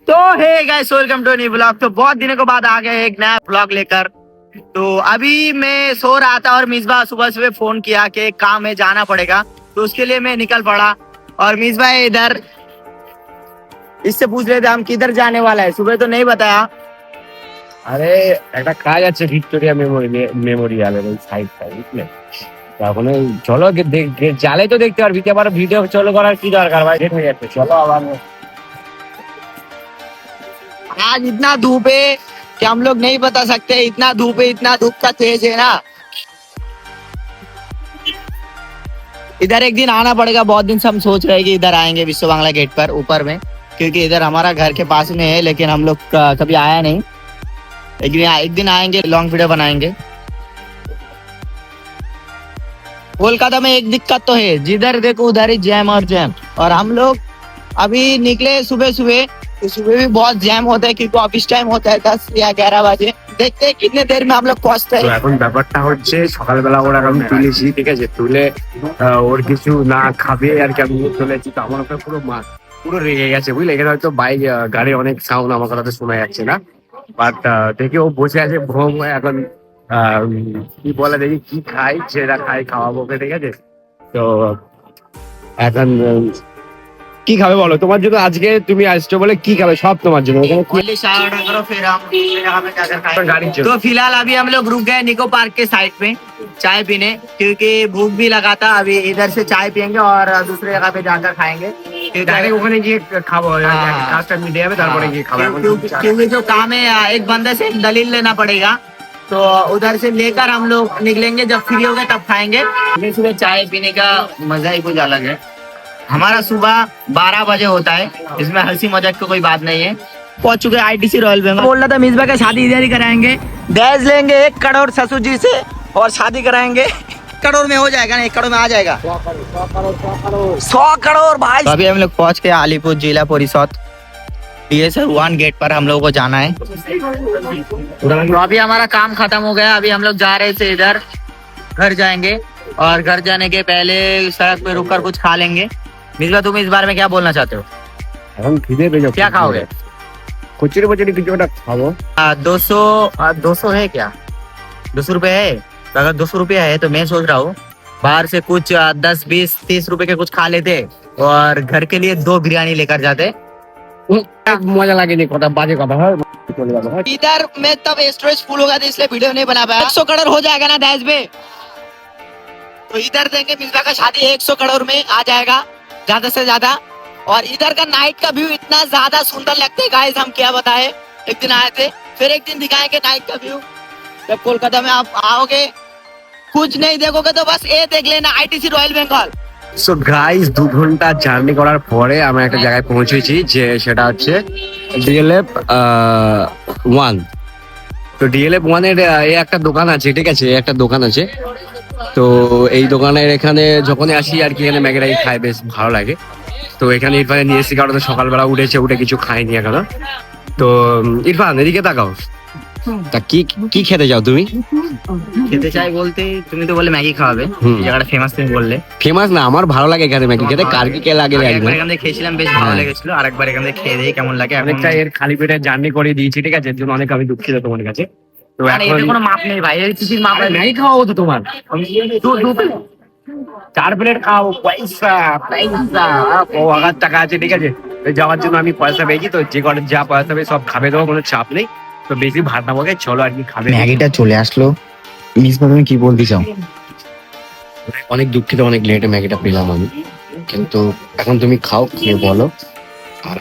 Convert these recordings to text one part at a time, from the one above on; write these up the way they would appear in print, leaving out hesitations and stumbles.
तो hey guys, welcome to new blog. तो बहुत दिनों के बाद आ गए एक नया ब्लॉग लेकर। तो अभी मैं सो रहा था और मिसबा सुबह सुबह फोन किया कि एक काम है, जाना पड़ेगा। तो उसके लिए मैं निकल पड़ा और मिसबा इधर इससे पूछ रहे थे हम किधर जाने वाला है। सुबह तो नहीं बताया। আরে একটা কাজ আছে ভিক্টোরিয়া মেমোরিয়ালের ওই সাইডটা বুঝলে, এখন ওই চলো জালে তো দেখতে পারবি, আবার ভিডিও চলো করার কি দরকার ভাই, লেট হয়ে যাচ্ছে, চলো আবার। आज इतना धूप है कि हम लोग नहीं बता सकते। इतना धूप है, इतना धूप का तेज है ना। इधर एक दिन आना पड़ेगा। बहुत दिन से हम सोच रहे हैं कि इधर आएंगे विश्व बांग्ला गेट पर ऊपर में, क्योंकि इधर हमारा घर के पास में है, लेकिन हम लोग कभी आया नहीं। एक दिन आएंगे, लॉन्ग वीडियो बनाएंगे। कोलकाता में एक दिक्कत तो है, जिधर देखो उधर ही जैम और जैम। और हम लोग अभी निकले सुबह सुबह, तो सुबह भी बहुत जैम होता है, क्योंकि ऑफिस टाइम होता है 10 या 11 बजे। देखते हैं कितने देर में हम लोग पहुंचते তো हैं। এখন ব্যাপারটা হচ্ছে সকালবেলা ওরা আমি তুলেছি, ঠিক আছে, তুলে ওর কিছু না খাবে আর কি আমি চলেছি। তো আমার ওপরে পুরো রেগে গেছে বুঝলে। এখানে হয়তো বাইক গাড়ির অনেক সাউন্ড আমার কথাতে শোনা যাচ্ছে না, বাট দেখে ও বসে আছে ভ্রম হয়ে। এখন কি বলে দেখি কি খাই, যেটা খাই খাওয়াবো ওকে, ঠিক আছে। তো এখন কি খাবে বলো, তোমার জন্য আজকে তুমি আসছো বলে কি খাবে সব তোমার জন্য। এখানে पहले चाय ऑर्डर करो, फिर हम दूसरी जगह पे जाकर खाएंगे। गाड़ी चलो। तो फिलहाल अभी हम लोग रुक गए निको पार्क के साइड पे चाय पीने, क्योंकि भूख भी लगा था। अभी इधर से चाय पियेंगे और दूसरी जगह पे जाकर खाएंगे। ডাইরেক্ট ওখানে গিয়ে খাবো, হ্যাঁ। কাজটা মিটে যাবে তারপরে গিয়ে খাবো। क्योंकि जो काम है, एक बंदे से दलील लेना पड़ेगा। तो उधर से लेकर हम लोग निकलेंगे, जब फ्री हो गए तब खाएंगे। सुबह चाय पीने का मजा ही कुछ अलग है। हमारा सुबह 12 बजे होता है, इसमें हंसी मजाक की कोई बात नहीं है। पहुंच चुके आईटीसी रॉयल बेंगल। बोल रहा था मिसबा का शादी इधर ही कराएंगे। दहेज लेंगे 1 करोड़ ससुर जी से और शादी कराएंगे। 1 करोड़ में हो जाएगा ना, 1 करोड़ में आ जाएगा। 100 करोड़ भाई। तो अभी हम लोग पहुंच गए अलीपुर जिला परिषद DSR-1 गेट पर। हम लोगों को जाना है। तो अभी हमारा काम खत्म हो गया। अभी हम लोग जा रहे थे इधर, घर जाएंगे। और घर जाने के पहले सड़क पे रुककर कुछ खा लेंगे। मिसबा, तुम इस बारे में क्या बोलना चाहते हो? এখন খিদে পেয়ে क्या खाओगे? কচুরি কচুরি কিছু একটা খাবো। 200 है क्या? 200 रुपए है? तो अगर 200 रुपया है तो मैं सोच रहा हूँ बाहर से कुछ 10, 20, 30 रुपए के कुछ खा लेते और घर के लिए 2 बिरयानी लेकर जाते। মজা লাগেনি, কথা বাজে কথা হয় চলে যাবে। इधर में तब स्टोरेज फुल होगा तो इसलिए वीडियो नहीं बना पाया। 100 करोड़ हो जाएगा ना दहेज में, तो इधर देंगे। मिसबा का शादी 100 करोड़ में आ जाएगा ज्यादा से ज्यादा। और इधर का नाइट का व्यू इतना ज्यादा सुंदर लगता है गाइस, हम क्या बताएं। एक दिन आए थे, फिर एक दिन दिखाएंगे नाइट का व्यू। जब कोलकाता में आप आओगे, कुछ नहीं देखोगे तो बस ये देख लेना, ITC royal Bengal. So guys 2 ঘন্টা জার্নি করার পরে আমরা একটা জায়গায় পৌঁছেছি, যে সেটা হচ্ছে DLF 1। তো DLF 1 এর এই একটা দোকান আছে, ঠিক আছে, একটা দোকান আছে। তো এই দোকানের এখানে যখনই আসি আর কি, এখানে ম্যাগি খাই, বেশ ভালো লাগে। তো এখানে ইরফানে নিয়ে এসেছি, কারণ সকালবেলা উঠে কিছু খাইনি এখনো। তো ইরফান এদিকে তাকাও, তা কি কি খেতে যাও তুমি? খেতে চাই বলতে তুমি তো বলে ম্যাগি খাওয়াবে, জায়গাটা ফেমাস তুমি বললে। ফেমাস না, আমার ভালো লাগে এখানে ম্যাগি খেতে। কার কি কে লাগে একবার এখান থেকে খেয়েছিলাম, বেশ ভালো লেগেছিল। আরেকবার এখান থেকে খেয়ে দেখি কেমন লাগে। অনেকটা এর খালি পেটে জার্নি করে দিয়েছি, ঠিক আছে, এর জন্য অনেক আমি দুঃখিত তোমার কাছে। তো আরে এখন এতে কোনো মাপ নেই ভাই, এই চিঠির মাপ নেই। ম্যাগি খাওয়াবো তো তোমার, 4 প্লেট খাওয়াবো। পয়সা ও 1000 টাকা আছে, ঠিক আছে, যাওয়ার জন্য আমি পয়সা পেয়েছি। তো যে কটা যা পয়সা পেয়ে সব খাবে দেবো, কোনো চাপ নেই। তো বেশি ভাত না বকে চলো আর কি খাবে। ম্যাগিটা চলে আসলো। মিসবা, তুমি কি বলতে চাও? অনেক দুঃখিত, অনেক লেটে ম্যাগিটা পেলাম আমি, কিন্তু এখন তুমি খাও, খেয়ে বলো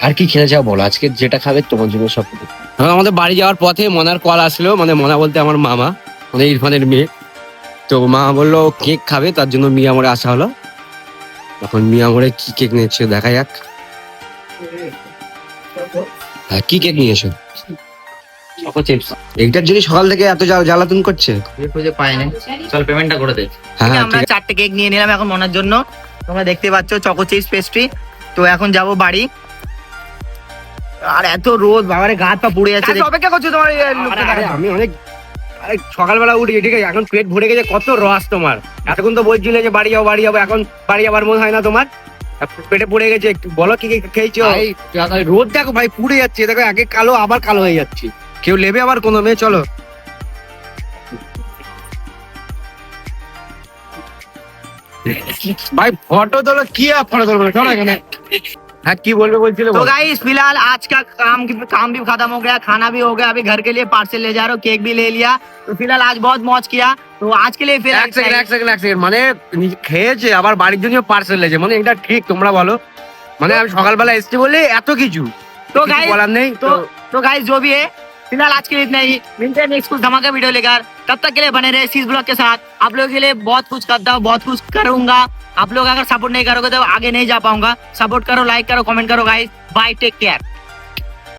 আর কি খেতে চাও বলো। আজকে যেটা খাবে তোমার জন্য সব। আমাদের বাড়ি যাওয়ার পথে মনার কল আসলো, মানে মনা বলতে আমার মামা, মানে ইরফানের মেয়ে। তো মা বললো কেক খাবে, তার জন্য মিয়া মোড়ে আসা হলো। এখন মিয়া মোড়ে কি কেক নিয়েছে দেখা যাক। কি কেক নিয়েছো? Choco chips. এইটার জন্য সকাল থেকে এত জ্বালাতন করছে, খুঁজে পাই না। চল পেমেন্টটা করে দে। হ্যাঁ আমরা 4টে কেক নিয়ে নিলাম এখন মনার জন্য। তোমরা দেখতে পাচ্ছ চকো চিপস পেস্ট্রি। তো এখন যাব বাড়ি। আর এত রোদ বাবারে, গা হাত পা পুড়ে যাচ্ছে। অপেক্ষা করছো তোমার আমি অনেক সকালবেলা উঠি, ঠিক আছে, এখন পেট ভরে গেছে, কত রস তোমার। এতক্ষণ তো বলছিলে যে বাড়ি যাবো, এখন বাড়ি যাবার মন হয় না তোমার। পেটে পড়ে গেছে, একটু বলো কি কি খেয়েছো? ভাই রোদ দেখো ভাই, পুড়ে যাচ্ছে, দেখো আগে কালো আবার কালো হয়ে যাচ্ছে। কেউ নেবে আবার কোনো মেয়ে? চলো ভাই ফটো তোলো। কি আর ফটো তোলো, চলো এখানে। হ্যাঁ কি বলবে বলছিলে? तो गाइस फिलहाल आज का काम भी खत्म हो गया, खाना भी हो गया, अभी घर के लिए पार्सल ले जा रहा हूँ, केक भी ले लिया। तो फिलहाल आज बहुत मौज किया, तो आज के लिए फिर এক সেকেন্ড মানে খেয়েছে আবার বাড়ির জন্য পার্সেল লেছে, মানে এটা ঠিক তোমরা বলো? মানে আমি সকালবেলা এসছি বলে এত কিছু तो কিছু गाइस বলার नेই तो गाइस जो भी है फिलहाल आज के लिए इतना ही। मिलते हैं नेक्स्ट कुछ धमाका वीडियो लेकर, तब तक के लिए बने रहे इस ब्लॉग के साथ। आप लोगों के लिए बहुत कुछ करता हूँ, बहुत कुछ करूंगा। आप लोग अगर सपोर्ट नहीं करोगे तो आगे नहीं जा पाऊंगा। सपोर्ट करो, लाइक करो, कमेंट करो गाइस। Bye, take care.